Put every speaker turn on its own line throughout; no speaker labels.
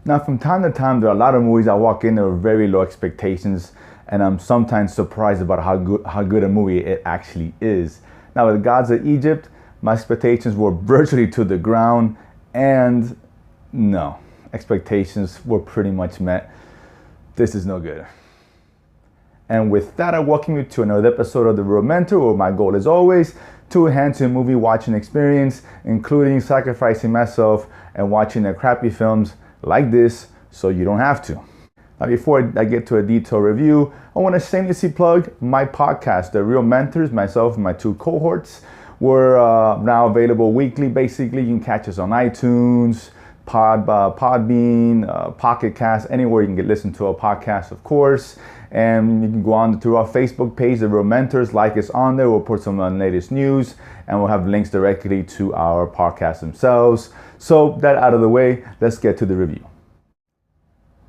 Now, from time to time, there are a lot of movies I walk in, there are very low expectations, and I'm sometimes surprised about how good a movie it actually is. Now, with Gods of Egypt, my expectations were virtually to the ground, and no, expectations were pretty much met. This is no good. And with that, I welcome you to another episode of The Real Mentor, where my goal is always to enhance your movie watching experience, including sacrificing myself and watching the crappy films like this so you don't have to. Now, before I get to a detailed review, I want to shamelessly plug my podcast, The Real Mentors. Myself and my two cohorts. We're now available weekly. Basically, you can catch us on iTunes, Podbean, Pocket Cast, anywhere you can listen to a podcast, of course. And you can go on to our Facebook page, The Real Mentors, like us on there. We'll put some latest news, and we'll have links directly to our podcasts themselves. So that out of the way, let's get to the review.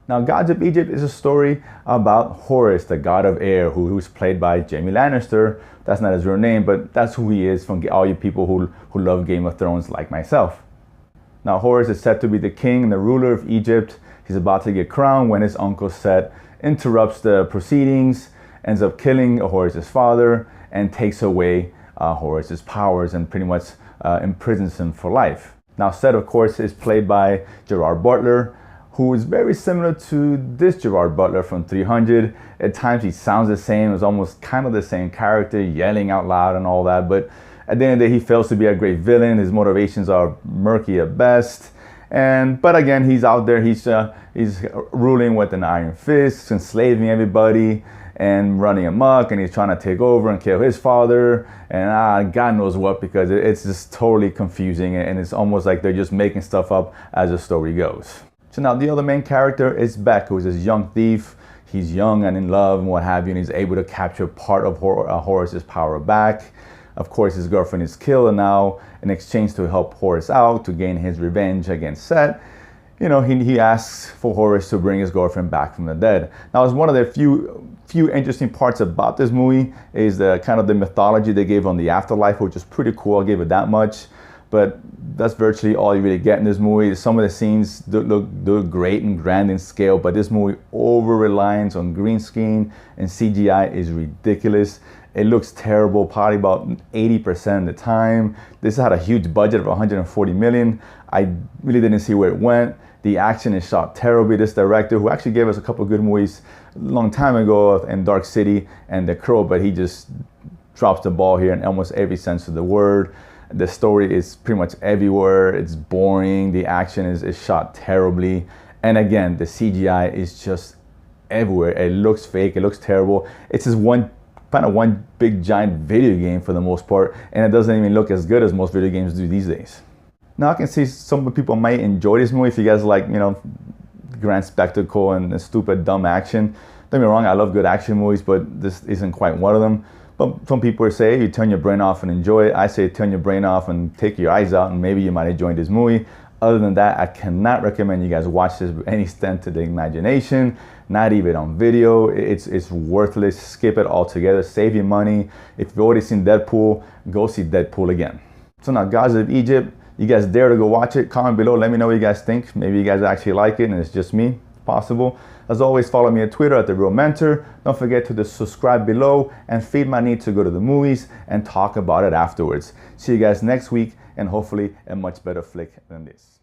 Now, Gods of Egypt is a story about Horus, the god of air, who's played by Jaime Lannister. That's not his real name, but that's who he is from all you people who love Game of Thrones like myself. Now, Horus is said to be the king and the ruler of Egypt. He's about to get crowned when his uncle Set interrupts the proceedings, ends up killing Horus's father, and takes away Horus's powers and pretty much imprisons him for life. Now, Set, of course, is played by Gerard Butler, who is very similar to this Gerard Butler from 300. At times he sounds the same, it's almost kind of the same character, yelling out loud and all that, but at the end of the day, he fails to be a great villain. His motivations are murky at best. But again, he's out there, he's ruling with an iron fist, enslaving everybody and running amok, and he's trying to take over and kill his father, and God knows what, because it's just totally confusing, and it's almost like they're just making stuff up as the story goes. So now the other main character is Bek, who's this young thief. He's young and in love and what have you, and he's able to capture part of Horus's power back. Of course, his girlfriend is killed, and now in exchange to help Horus out, to gain his revenge against Set, he asks for Horus to bring his girlfriend back from the dead. Now, it's one of the few interesting parts about this movie is the kind of the mythology they gave on the afterlife, which is pretty cool. I'll give it that much. But that's virtually all you really get in this movie. Some of the scenes look great and grand in scale, but this movie over-reliance on green screen and CGI is ridiculous. It looks terrible, probably about 80% of the time. This had a huge budget of $140 million. I really didn't see where it went. The action is shot terribly. This director, who actually gave us a couple of good movies a long time ago, in Dark City and The Crow, but he just drops the ball here in almost every sense of the word. The story is pretty much everywhere. It's boring. The action is shot terribly. And again, the CGI is just everywhere. It looks fake. It looks terrible. It's just one big giant video game for the most part, and it doesn't even look as good as most video games do these days. Now, I can see some people might enjoy this movie if you guys like, grand spectacle and stupid dumb action. Don't get me wrong, I love good action movies, but this isn't quite one of them. But some people say you turn your brain off and enjoy it. I say turn your brain off and take your eyes out, and maybe you might enjoy this movie. Other than that, I cannot recommend you guys watch this with any extent to the imagination, not even on video. It's worthless. Skip it altogether. Save your money. If you've already seen Deadpool, go see Deadpool again. So now, Gods of Egypt, you guys dare to go watch it? Comment below. Let me know what you guys think. Maybe you guys actually like it and it's just me. Possible. As always, follow me on Twitter at The Real Mentor. Don't forget to subscribe below and feed my need to go to the movies and talk about it afterwards. See you guys next week, and hopefully a much better flick than this.